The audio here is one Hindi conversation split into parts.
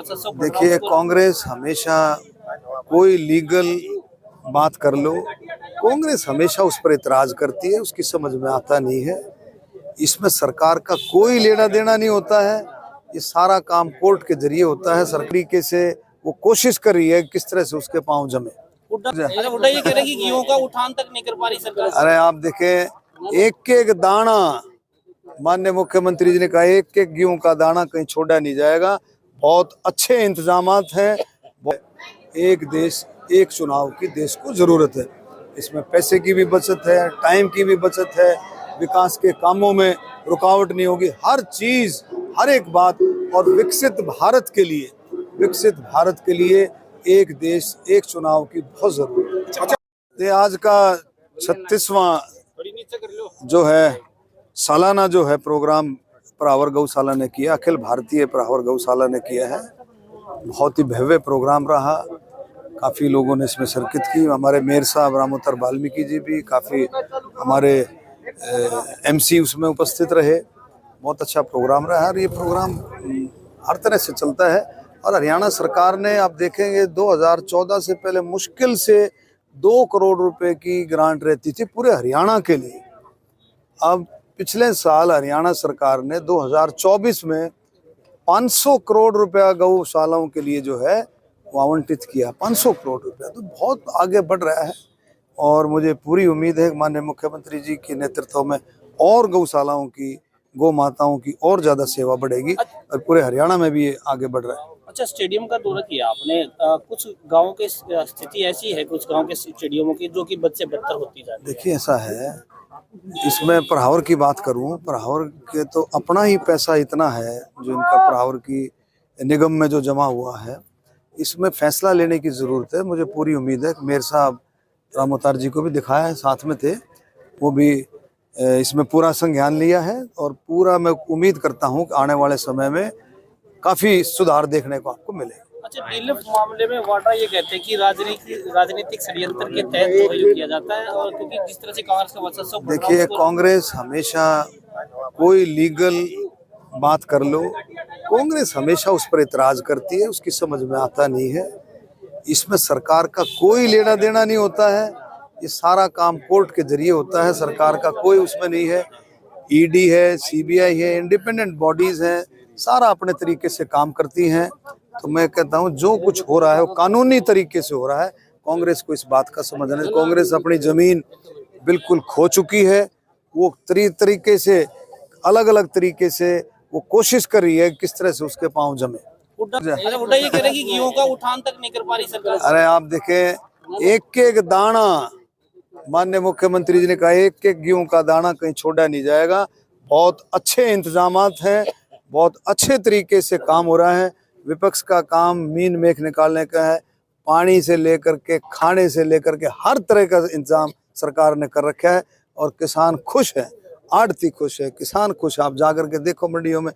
देखिए, कांग्रेस हमेशा कोई लीगल बात कर लो, कांग्रेस हमेशा उस पर इतराज करती है, उसकी समझ में आता नहीं है। इसमें सरकार का कोई लेना देना नहीं होता है, ये सारा काम कोर्ट के जरिए होता है। सरकारी के से वो कोशिश कर रही है किस तरह से उसके पांव जमे। हुड्डा ये कह रहे कि गेहूं का उठान तक नहीं कर पा रही सरकार। अरे आप देखें, एक एक दाना, माननीय मुख्यमंत्री जी ने कहा एक एक गेहूं का दाना कहीं छोड़ा नहीं जाएगा। बहुत अच्छे इंतजामात हैं। एक देश एक चुनाव की देश को जरूरत है। इसमें पैसे की भी बचत है, टाइम की भी बचत है, विकास के कामों में रुकावट नहीं होगी। हर चीज, हर एक बात, और विकसित भारत के लिए एक देश एक चुनाव की बहुत जरूरत है। आज का 36वां जो है सालाना जो है प्रोग्राम प्रहावर गौशाला ने किया, अखिल भारतीय प्रहावर गौशाला ने किया है। बहुत ही भव्य प्रोग्राम रहा, काफ़ी लोगों ने इसमें शिरकत की। हमारे मेयर साहब रामोतर वाल्मीकि जी भी, काफ़ी हमारे एमसी उसमें उपस्थित रहे। बहुत अच्छा प्रोग्राम रहा और ये प्रोग्राम हर तरह से चलता है। और हरियाणा सरकार ने, आप देखेंगे 2014 से पहले मुश्किल से 2 करोड़ रुपए की ग्रांट रहती थी पूरे हरियाणा के लिए। अब पिछले साल हरियाणा सरकार ने 2024 में 500 करोड़ रुपया गौशालाओं के लिए जो है वो आवंटित किया। 500 करोड़ रुपया तो बहुत आगे बढ़ रहा है। और मुझे पूरी उम्मीद है कि माननीय मुख्यमंत्री जी के नेतृत्व में और गौशालाओं की, गौ माताओं की और ज़्यादा सेवा बढ़ेगी और पूरे हरियाणा में भी ये आगे बढ़ रहा है। अच्छा, स्टेडियम का दौरा किया आपने, कुछ गाँव की स्थिति ऐसी है, कुछ गाँव के स्टेडियमों की जो कि बच्चे बदतर होती जा रही है। देखिए, ऐसा है, इसमें प्रहावर की बात करूं, प्रहावर के तो अपना ही पैसा इतना है जो इनका प्रहावर की निगम में जो जमा हुआ है, इसमें फैसला लेने की ज़रूरत है। मुझे पूरी उम्मीद है कि मेयर साहब रामोतर जी को भी दिखाया है, साथ में थे, वो भी इसमें पूरा संज्ञान लिया है। और पूरा मैं उम्मीद करता हूं कि आने वाले समय में काफ़ी सुधार देखने को आपको मिलेगा। अच्छा, डीएलएफ मामले में वाड्रा ये कहते हैं कि राजनीतिक षड्यंत्र के तहत ये किया जाता है, और क्योंकि जिस तरह से कांग्रेस का वर्चस्व। देखिए, कांग्रेस हमेशा कोई लीगल बात कर लो, कांग्रेस हमेशा उस पर इतराज करती है, उसकी समझ में आता नहीं है। इसमें सरकार का कोई लेना देना नहीं होता है, ये सारा काम कोर्ट के जरिए होता है। सरकार का कोई उसमें नहीं है। ईडी है, सीबीआई है, इंडिपेंडेंट बॉडीज हैं, सारा अपने तरीके से काम करती हैं। तो मैं कहता हूं जो कुछ हो रहा है वो कानूनी तरीके से हो रहा है। कांग्रेस को इस बात का समझना है। कांग्रेस अपनी जमीन बिल्कुल खो चुकी है। वो तरीके से, अलग अलग तरीके से वो कोशिश कर रही है किस तरह से उसके पांव जमे। हुड्डा ये कह रहे कि गेहूं का उठान तक नहीं कर पा रही सरकार। अरे आप देखें, एक एक दाना, माननीय मुख्यमंत्री जी ने कहा एक एक गेहूं का दाना कहीं छोड़ा नहीं जाएगा। बहुत अच्छे इंतजामात हैं, बहुत अच्छे तरीके से काम हो रहा है। विपक्ष का काम मीन मेख निकालने का है। पानी से लेकर के, खाने से लेकर के हर तरह का इंतजाम सरकार ने कर रखा है। और किसान खुश है, आड़ती खुश है, किसान खुश है। आप जाकर के देखो मंडियों में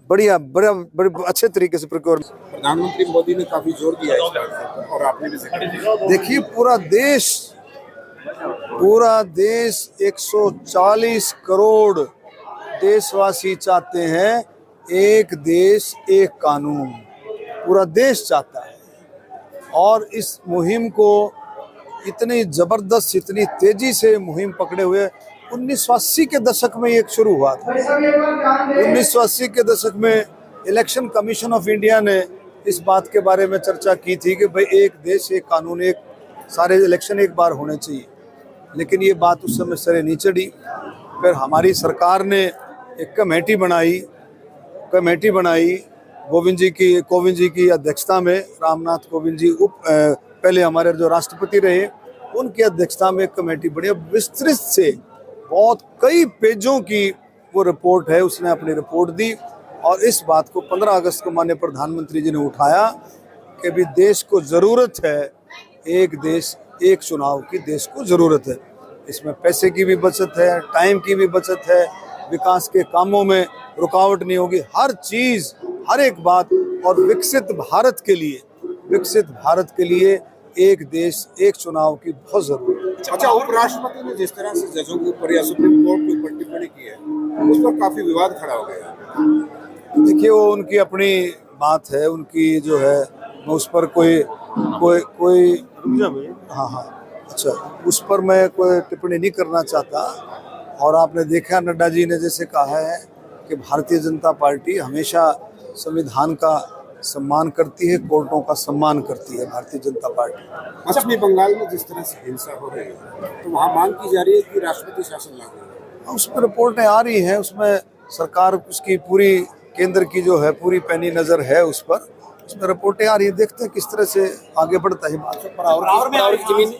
बढ़िया बड़े अच्छे तरीके से प्रोक्योरमेंट। प्रधानमंत्री मोदी ने काफी जोर दिया है इस बात पर, और आपने भी जिक्र। देखिए, पूरा देश 140 करोड़ देशवासी चाहते हैं एक देश एक कानून। पूरा देश चाहता है। और इस मुहिम को इतनी जबरदस्त, इतनी तेजी से मुहिम पकड़े हुए 1980 के दशक में ये शुरू हुआ था। 1980 के दशक में इलेक्शन कमीशन ऑफ इंडिया ने इस बात के बारे में चर्चा की थी कि भाई एक देश एक कानून, एक सारे इलेक्शन एक बार होने चाहिए। लेकिन ये बात उस समय सरे नहीं चढ़ी। फिर हमारी सरकार ने एक कमेटी बनाई कोविंद जी की अध्यक्षता में। रामनाथ कोविंद जी पहले हमारे जो राष्ट्रपति रहे, उनकी अध्यक्षता में एक कमेटी बनी। विस्तृत से बहुत कई पेजों की वो रिपोर्ट है, उसने अपनी रिपोर्ट दी। और इस बात को 15 अगस्त को माननीय प्रधानमंत्री जी ने उठाया कि भी देश को ज़रूरत है, एक देश एक चुनाव की देश को ज़रूरत है। इसमें पैसे की भी बचत है, टाइम की भी बचत है, विकास के कामों में रुकावट नहीं होगी। हर चीज़, हर एक बात, और विकसित भारत के लिए एक देश एक चुनाव की बहुत जरूरत है। अच्छा, उपराष्ट्रपति ने जिस तरह से जजों के ऊपर या सुप्रीम कोर्ट के ऊपर टिप्पणी की है, उस पर काफी विवाद खड़ा हो गया। देखिए, वो उनकी अपनी बात है उनकी जो है, मैं उस पर कोई कोई कोई हाँ हाँ अच्छा, उस पर मैं कोई टिप्पणी नहीं करना चाहता। और आपने देखा नड्डा जी ने जैसे कहा है कि भारतीय जनता पार्टी हमेशा संविधान का सम्मान करती है, कोर्टों का सम्मान करती है भारतीय जनता पार्टी। पश्चिमी बंगाल में जिस तरह से हिंसा हो रही है, तो वहाँ मांग की जा रही है कि राष्ट्रपति शासन लागू हो। उस पर रिपोर्टें आ रही हैं, उसमें सरकार उसकी पूरी केंद्र की जो है पूरी पैनी नज़र है उस पर, उसमें रिपोर्टें आ रही हैं, देखते हैं किस तरह से आगे बढ़ता है। पर और की जमीन